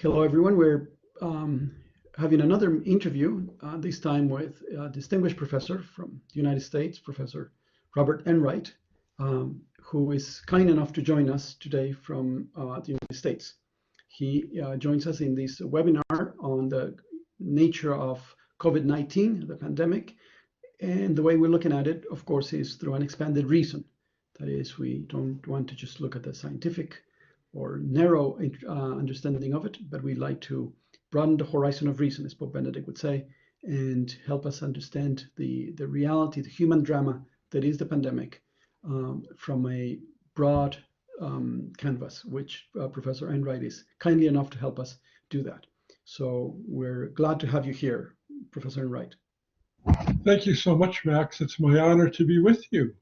Hello, everyone. We're having another interview, this time with a distinguished professor from the United States, Professor Robert Enright, who is kind enough to join us today from the United States. He joins us in this webinar on the nature of COVID-19, the pandemic, and the way we're looking at it, of course, is through an expanded reason. That is, we don't want to just look at the scientific or narrow understanding of it, but we like to broaden the horizon of reason, as Pope Benedict would say, and help us understand the reality, the human drama that is the pandemic from a broad canvas, which Professor Enright is kindly enough to help us do that. So we're glad to have you here, Professor Enright. Thank you so much, Max. It's my honor to be with you.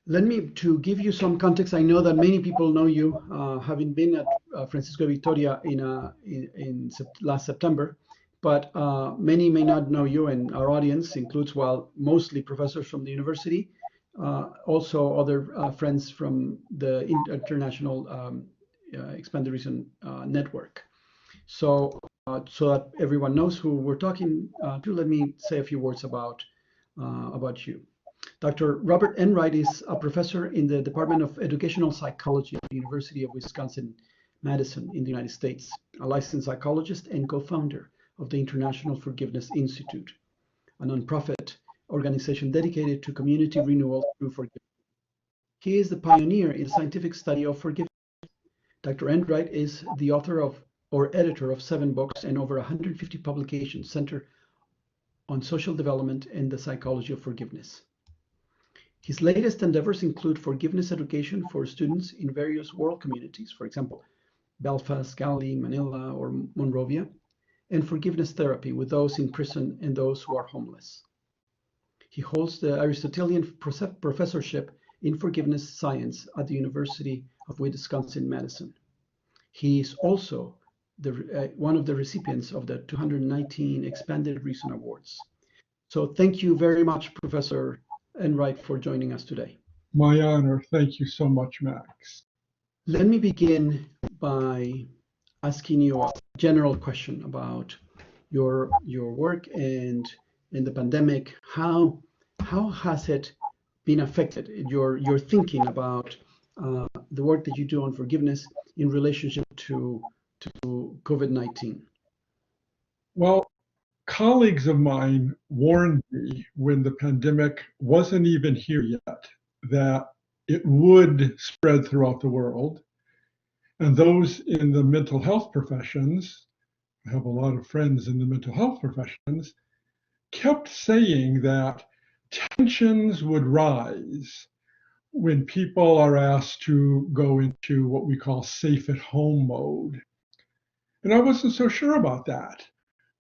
To give you some context, I know that many people know you, having been at Francisco Victoria in last September, but many may not know you, and our audience includes, well, mostly professors from the university, also other friends from the International Expanded Reason Network. So that everyone knows who we're talking to, let me say a few words about you. Dr. Robert Enright is a professor in the Department of Educational Psychology at the University of Wisconsin-Madison in the United States, a licensed psychologist and co-founder of the International Forgiveness Institute, a nonprofit organization dedicated to community renewal through forgiveness. He is the pioneer in the scientific study of forgiveness. Dr. Enright is the author of or editor of 7 books and over 150 publications centered on social development and the psychology of forgiveness. His latest endeavors include forgiveness education for students in various world communities, for example, Belfast, Galilee, Manila, or Monrovia, and forgiveness therapy with those in prison and those who are homeless. He holds the Aristotelian Professorship in Forgiveness Science at the University of Wisconsin-Madison. He is also one of the recipients of the 219 Expanded Reason Awards. So thank you very much, Professor Enright, for joining us today. My honor. Thank you so much, Max. Let me begin by asking you a general question about your work and in the pandemic. How has it been affected, your thinking about the work that you do on forgiveness in relationship to COVID-19? Well, colleagues of mine warned me when the pandemic wasn't even here yet that it would spread throughout the world. And those in the mental health professions, I have a lot of friends in the mental health professions, kept saying that tensions would rise when people are asked to go into what we call safe at home mode. And I wasn't so sure about that,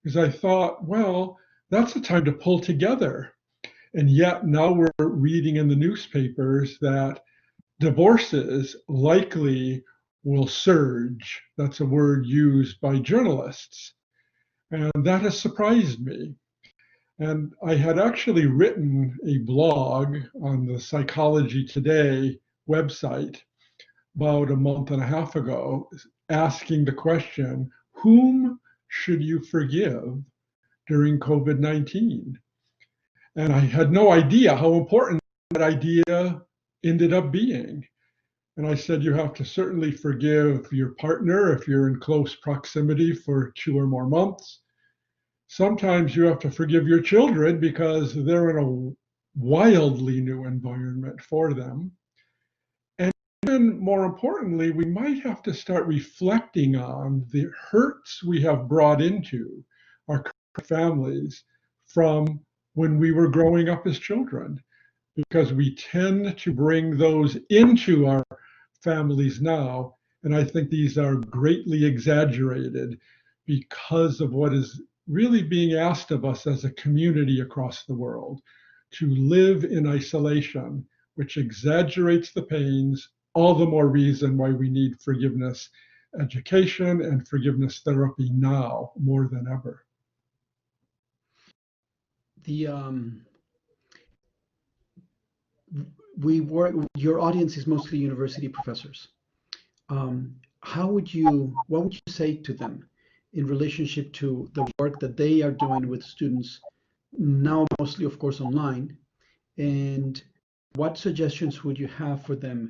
because I thought, well, that's a time to pull together. And yet now we're reading in the newspapers that divorces likely will surge. That's a word used by journalists. And that has surprised me. And I had actually written a blog on the Psychology Today website about a month and a half ago, asking the question, whom should you forgive during COVID-19? And I had no idea how important that idea ended up being. And I said, you have to certainly forgive your partner if you're in close proximity for 2 or more months. Sometimes you have to forgive your children because they're in a wildly new environment for them. And even more importantly, we might have to start reflecting on the hurts we have brought into our families from when we were growing up as children, because we tend to bring those into our families now. And I think these are greatly exaggerated because of what is really being asked of us as a community across the world, to live in isolation, which exaggerates the pains, all the more reason why we need forgiveness education and forgiveness therapy now more than ever. Your audience is mostly university professors. what would you say to them in relationship to the work that they are doing with students now, mostly, of course, online? And what suggestions would you have for them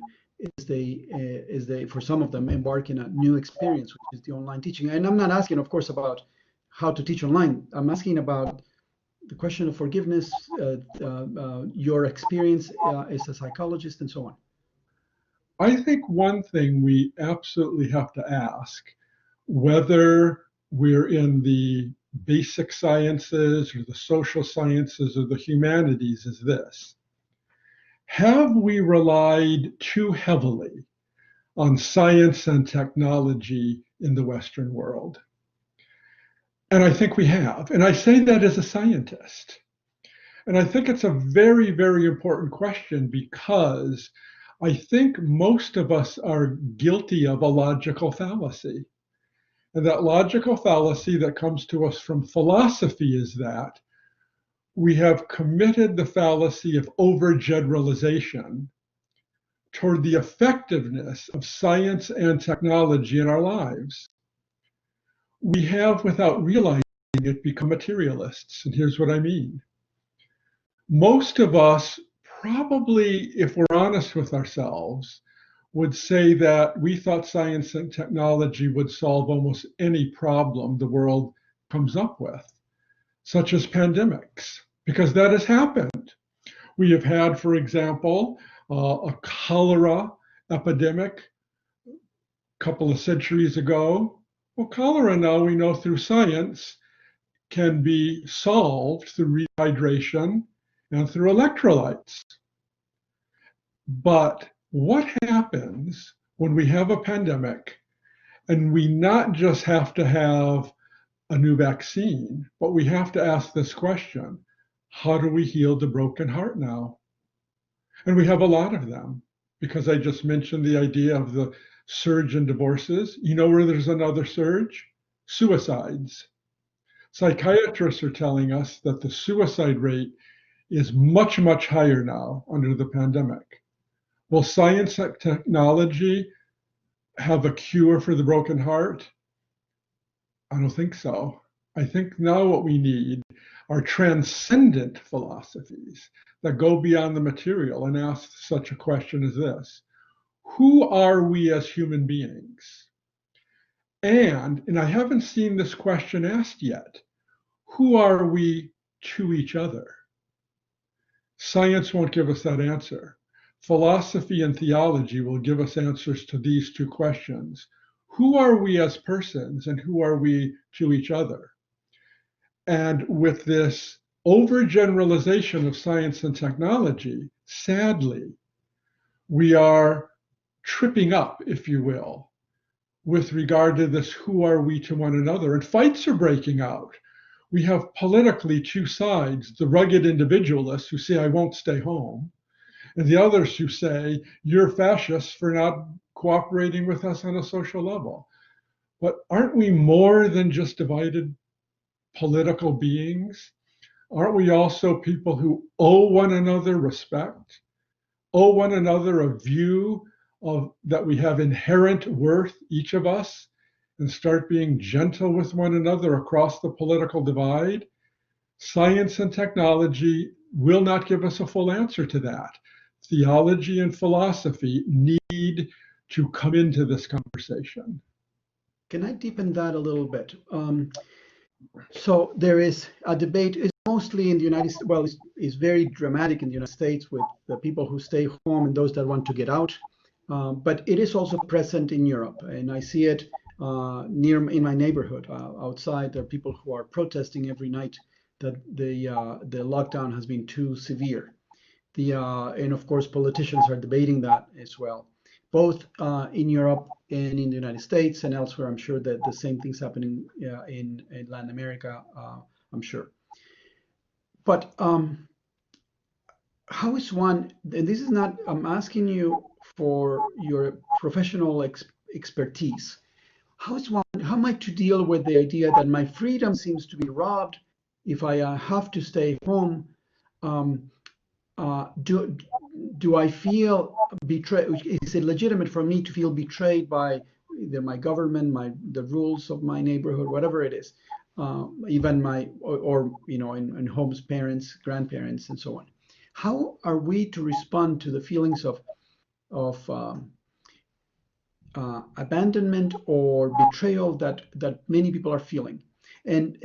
as they, for some of them, embark in a new experience, which is the online teaching? And I'm not asking, of course, about how to teach online. I'm asking about the question of forgiveness, your experience as a psychologist, and so on. I think one thing we absolutely have to ask, whether we're in the basic sciences or the social sciences or the humanities, is this: have we relied too heavily on science and technology in the Western world? And I think we have. And I say that as a scientist. And I think it's a very, very important question, because I think most of us are guilty of a logical fallacy. And that logical fallacy that comes to us from philosophy is that we have committed the fallacy of overgeneralization toward the effectiveness of science and technology in our lives. We have, without realizing it, become materialists. And here's what I mean. Most of us, probably, if we're honest with ourselves, would say that we thought science and technology would solve almost any problem the world comes up with, such as pandemics, because that has happened. We have had, for example, a cholera epidemic a couple of centuries ago. Well, cholera now, we know through science, can be solved through rehydration and through electrolytes. But what happens when we have a pandemic and we not just have to have a new vaccine, but we have to ask this question: how do we heal the broken heart now? And we have a lot of them, because I just mentioned the idea of the surge in divorces. You know where there's another surge? Suicides. Psychiatrists are telling us that the suicide rate is much, much higher now under the pandemic. Will science and technology have a cure for the broken heart? I don't think so. I think now what we need are transcendent philosophies that go beyond the material and ask such a question as this: who are we as human beings? And I haven't seen this question asked yet, who are we to each other? Science won't give us that answer. Philosophy and theology will give us answers to these two questions. Who are we as persons, and who are we to each other? And with this overgeneralization of science and technology, sadly, we are tripping up, if you will, with regard to this who are we to one another. And fights are breaking out. We have politically two sides: the rugged individualists who say, I won't stay home, and the others who say, you're fascists for not cooperating with us on a social level. But aren't we more than just divided political beings? Aren't we also people who owe one another respect, owe one another a view of that we have inherent worth, each of us, and start being gentle with one another across the political divide? Science and technology will not give us a full answer to that. Theology and philosophy need to come into this conversation. Can I deepen that a little bit? So there is a debate, it's mostly in the United States, well, it's very dramatic in the United States with the people who stay home and those that want to get out. But it is also present in Europe, and I see it near in my neighborhood. Outside, there are people who are protesting every night that the lockdown has been too severe. And of course, politicians are debating that as well, both in Europe and in the United States and elsewhere. I'm sure that the same thing's happening in Latin America, I'm sure. But how is one, and this is not, I'm asking you for your professional expertise. How am I to deal with the idea that my freedom seems to be robbed if I have to stay home? Do I feel betrayed? Is it legitimate for me to feel betrayed by either my government, the rules of my neighborhood, whatever it is, even my, or in homes, parents, grandparents, and so on. How are we to respond to the feelings of abandonment or betrayal that many people are feeling? And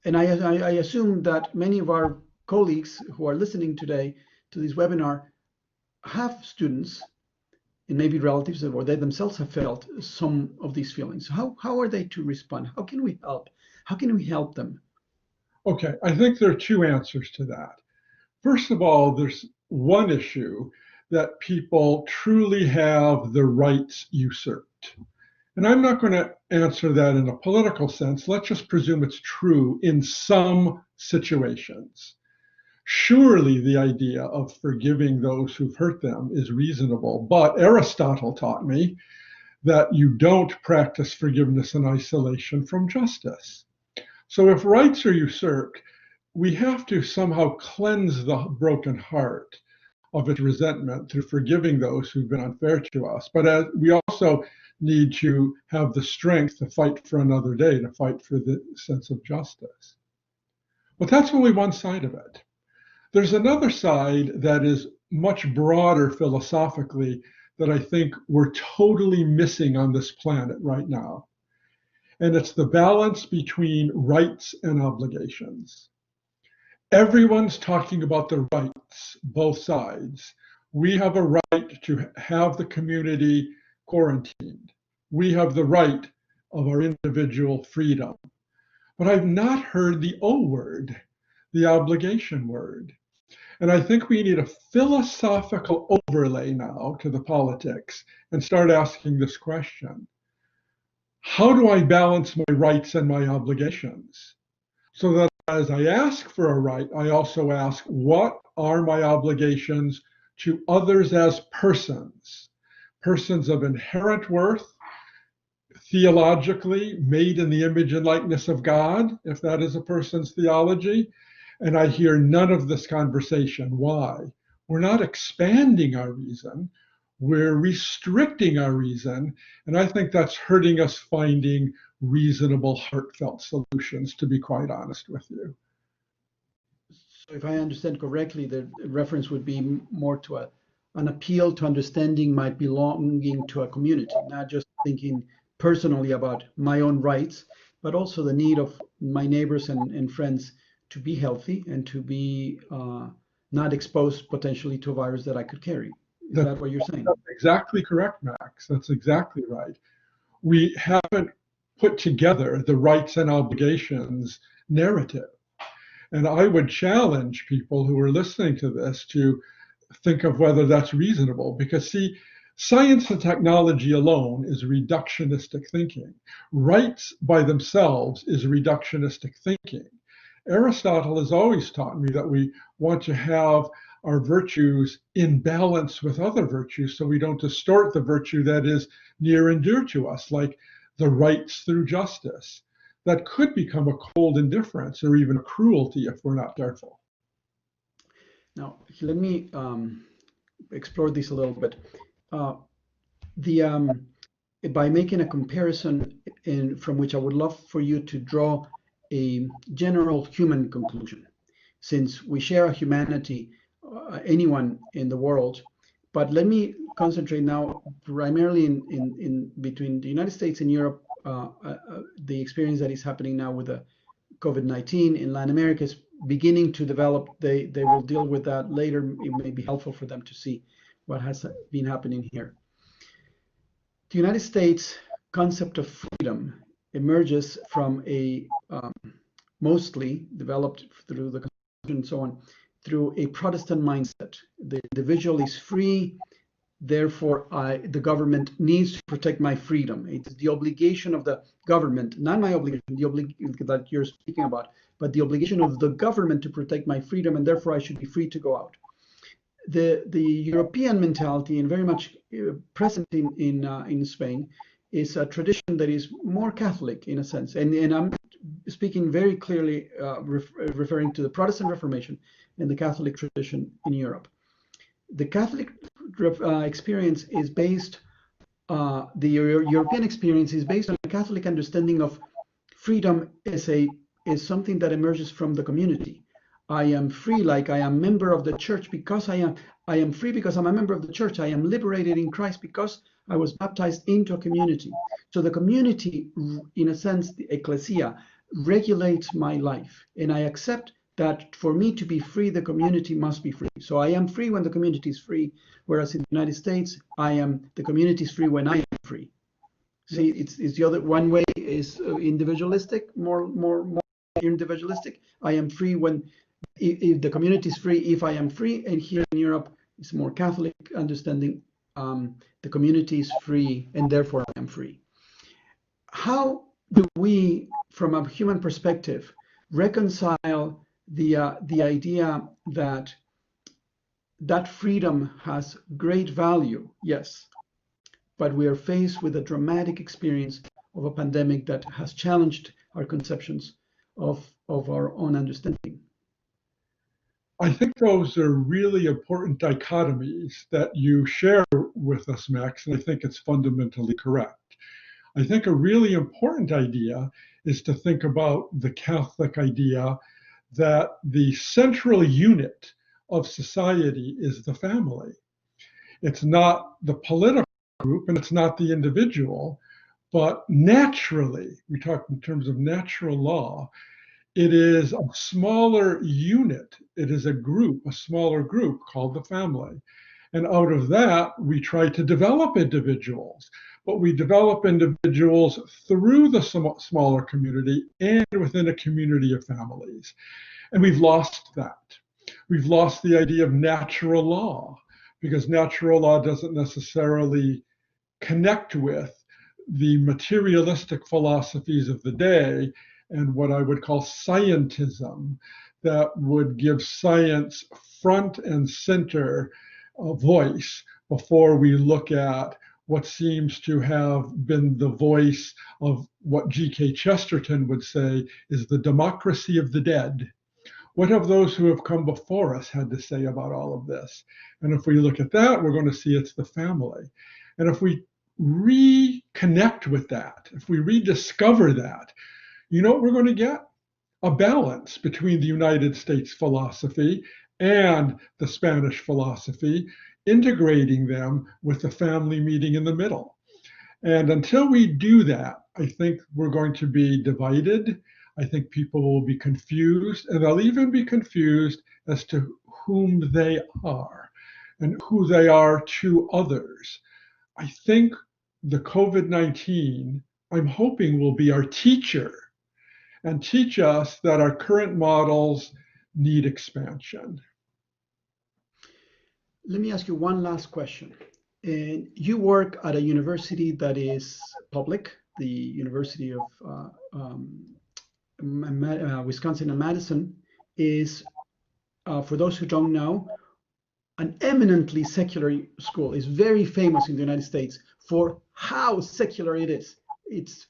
I assume that many of our colleagues who are listening today to this webinar have students and maybe relatives, or they themselves have felt some of these feelings. How are they to respond? How can we help? How can we help them? Okay, I think there are two answers to that. First of all, there's one issue that people truly have the rights usurped. And I'm not going to answer that in a political sense. Let's just presume it's true in some situations. Surely the idea of forgiving those who've hurt them is reasonable, but Aristotle taught me that you don't practice forgiveness in isolation from justice. So if rights are usurped, we have to somehow cleanse the broken heart of its resentment through forgiving those who've been unfair to us. But we also need to have the strength to fight for another day, to fight for the sense of justice. But that's only one side of it. There's another side that is much broader philosophically that I think we're totally missing on this planet right now. And it's the balance between rights and obligations. Everyone's talking about the rights, both sides. We have a right to have the community quarantined. We have the right of our individual freedom. But I've not heard the O word, the obligation word. And I think we need a philosophical overlay now to the politics and start asking this question. How do I balance my rights and my obligations? So that as I ask for a right, I also ask, what are my obligations to others as persons? Persons of inherent worth, theologically made in the image and likeness of God, if that is a person's theology. And I hear none of this conversation. Why? We're not expanding our reason. We're restricting our reason. And I think that's hurting us finding reasonable, heartfelt solutions, to be quite honest with you. So if I understand correctly, the reference would be more to an appeal to understanding my belonging to a community, not just thinking personally about my own rights, but also the need of my neighbors and friends to be healthy and to be not exposed potentially to a virus that I could carry. Is that what you're saying? That's exactly correct, Max. That's exactly right. We haven't put together the rights and obligations narrative. And I would challenge people who are listening to this to think of whether that's reasonable, because see, science and technology alone is reductionistic thinking. Rights by themselves is reductionistic thinking. Aristotle has always taught me that we want to have our virtues in balance with other virtues so we don't distort the virtue that is near and dear to us, like the rights through justice. That could become a cold indifference or even a cruelty if we're not careful. Now, let me explore this a little bit. By making a comparison from which I would love for you to draw a general human conclusion, since we share a humanity, anyone in the world. But let me concentrate now primarily in between the United States and Europe, the experience that is happening now with the COVID-19 in Latin America is beginning to develop. They will deal with that later. It may be helpful for them to see what has been happening here. The United States concept of freedom emerges from a mostly developed through the Constitution and so on, through a Protestant mindset. The individual is free, therefore the government needs to protect my freedom. It's the obligation of the government, not my obligation, that you're speaking about, but the obligation of the government to protect my freedom, and therefore I should be free to go out. The European mentality, and very much present in Spain, is a tradition that is more Catholic in a sense, and I'm speaking very clearly referring to the Protestant Reformation and the Catholic tradition in Europe. The Catholic experience is based the European experience is based on a Catholic understanding of freedom is something that emerges from the community. I am free, like I am member of the church because I am free because I'm a member of the church. I am liberated in Christ because I was baptized into a community. So the community, in a sense, the ecclesia, regulates my life. And I accept that for me to be free, the community must be free. So I am free when the community is free, whereas in the United States, the community is free when I am free. See, it's the other one way is individualistic, more individualistic. I am free when if the community is free, if I am free, and here in Europe it's more Catholic understanding. The community is free, and therefore I am free. How do we, from a human perspective, reconcile the idea that freedom has great value? Yes, but we are faced with a dramatic experience of a pandemic that has challenged our conceptions of our own understanding. I think those are really important dichotomies that you share with us, Max, and I think it's fundamentally correct. I think a really important idea is to think about the Catholic idea that the central unit of society is the family. It's not the political group and it's not the individual, but naturally, we talk in terms of natural law, it is a smaller unit. It is a group, a smaller group called the family. And out of that, we try to develop individuals, but we develop individuals through the smaller community and within a community of families. And we've lost that. We've lost the idea of natural law because natural law doesn't necessarily connect with the materialistic philosophies of the day and what I would call scientism that would give science front and center voice before we look at what seems to have been the voice of what G.K. Chesterton would say is the democracy of the dead. What have those who have come before us had to say about all of this? And if we look at that, we're going to see it's the family. And if we reconnect with that, if we rediscover that, you know what we're going to get? A balance between the United States philosophy and the Spanish philosophy, integrating them with the family meeting in the middle. And until we do that, I think we're going to be divided. I think people will be confused, and they'll even be confused as to whom they are and who they are to others. I think the COVID-19, I'm hoping, will be our teacher and teach us that our current models need expansion. Let me ask you one last question. And you work at a university that is public, the University of Wisconsin and Madison is, for those who don't know, an eminently secular school. It's very famous in the United States for how secular it is. It's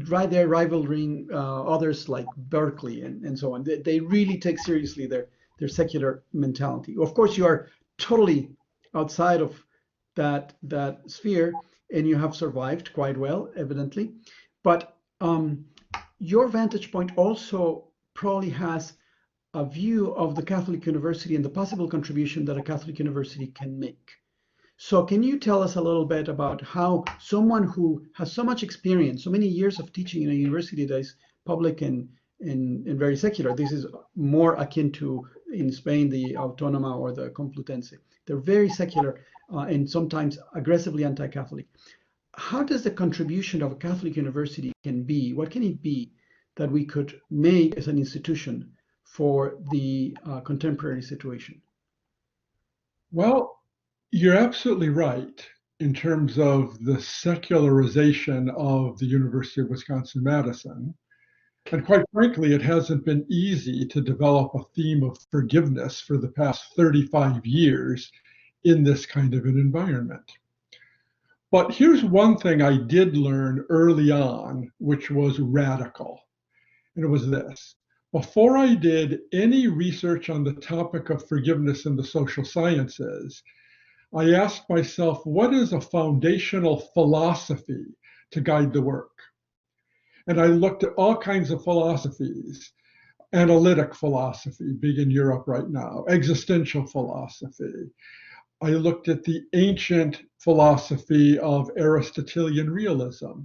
right there rivaling others like Berkeley and so on. They really take seriously their secular mentality. Of course, you are totally outside of that sphere, and you have survived quite well, evidently. But your vantage point also probably has a view of the Catholic University and the possible contribution that a Catholic university can make. So can you tell us a little bit about how someone who has so much experience, so many years of teaching in a university that is public and very secular, this is more akin to, in Spain, the Autónoma or the Complutense. They're very secular and sometimes aggressively anti-Catholic. How does the contribution of a Catholic university can be? What can it be that we could make as an institution for the contemporary situation? Well, you're absolutely right in terms of the secularization of the University of Wisconsin-Madison. And quite frankly, it hasn't been easy to develop a theme of forgiveness for the past 35 years in this kind of an environment. But here's one thing I did learn early on, which was radical. And it was this. Before I did any research on the topic of forgiveness in the social sciences, I asked myself, what is a foundational philosophy to guide the work? And I looked at all kinds of philosophies. Analytic philosophy, big in Europe right now, existential philosophy. I looked at the ancient philosophy of Aristotelian realism.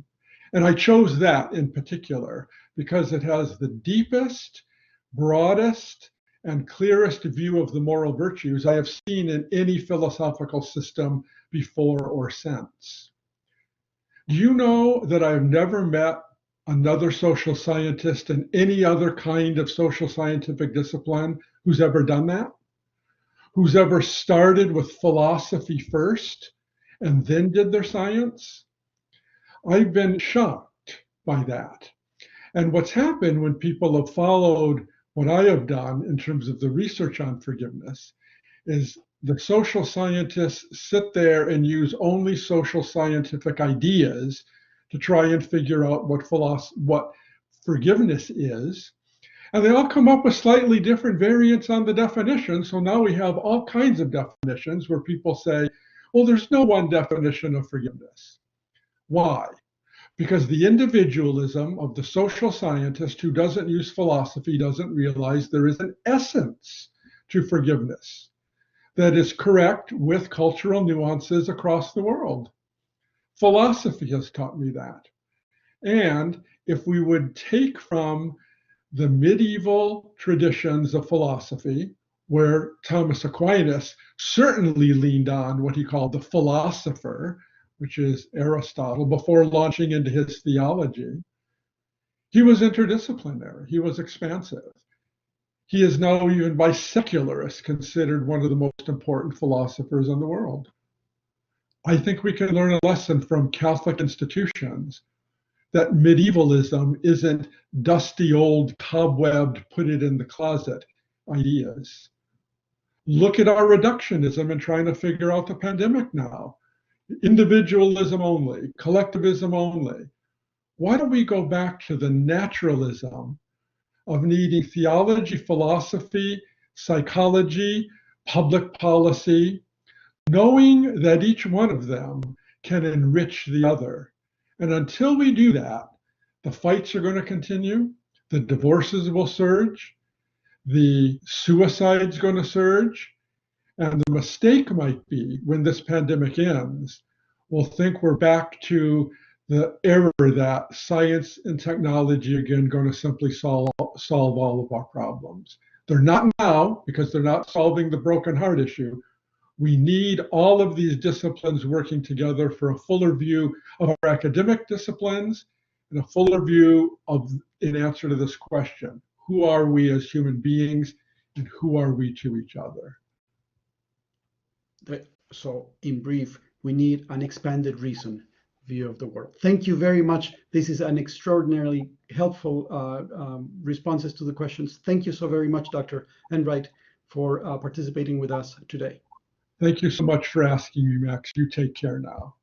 And I chose that in particular because it has the deepest, broadest, and clearest view of the moral virtues I have seen in any philosophical system before or since. Do you know that I've never met another social scientist in any other kind of social scientific discipline who's ever done that? Who's ever started with philosophy first and then did their science? I've been shocked by that. And what's happened when people have followed what I have done in terms of the research on forgiveness is the social scientists sit there and use only social scientific ideas to try and figure out what forgiveness is. And they all come up with slightly different variants on the definition. So now we have all kinds of definitions where people say, well, there's no one definition of forgiveness. Why? Because the individualism of the social scientist who doesn't use philosophy doesn't realize there is an essence to forgiveness that is correct with cultural nuances across the world. Philosophy has taught me that. And if we would take from the medieval traditions of philosophy, where Thomas Aquinas certainly leaned on what he called the philosopher, which is Aristotle, before launching into his theology, he was interdisciplinary, he was expansive. He is now, even by secularists, considered one of the most important philosophers in the world. I think we can learn a lesson from Catholic institutions that medievalism isn't dusty old cobwebbed, put it in the closet ideas. Look at our reductionism and trying to figure out the pandemic now. Individualism only, collectivism only. Why don't we go back to the naturalism of needing theology, philosophy, psychology, public policy, knowing that each one of them can enrich the other. And until we do that, the fights are going to continue, the divorces will surge, the suicide's going to surge, and the mistake might be when this pandemic ends, we'll think we're back to the era that science and technology again going to simply solve all of our problems. They're not now because they're not solving the broken heart issue. We need all of these disciplines working together for a fuller view of our academic disciplines and a fuller view of, in answer to this question, who are we as human beings and who are we to each other? So in brief, we need an expanded reason view of the world. Thank you very much. This is an extraordinarily helpful responses to the questions. Thank you so very much, Dr. Enright, for participating with us today. Thank you so much for asking me, Max. You take care now.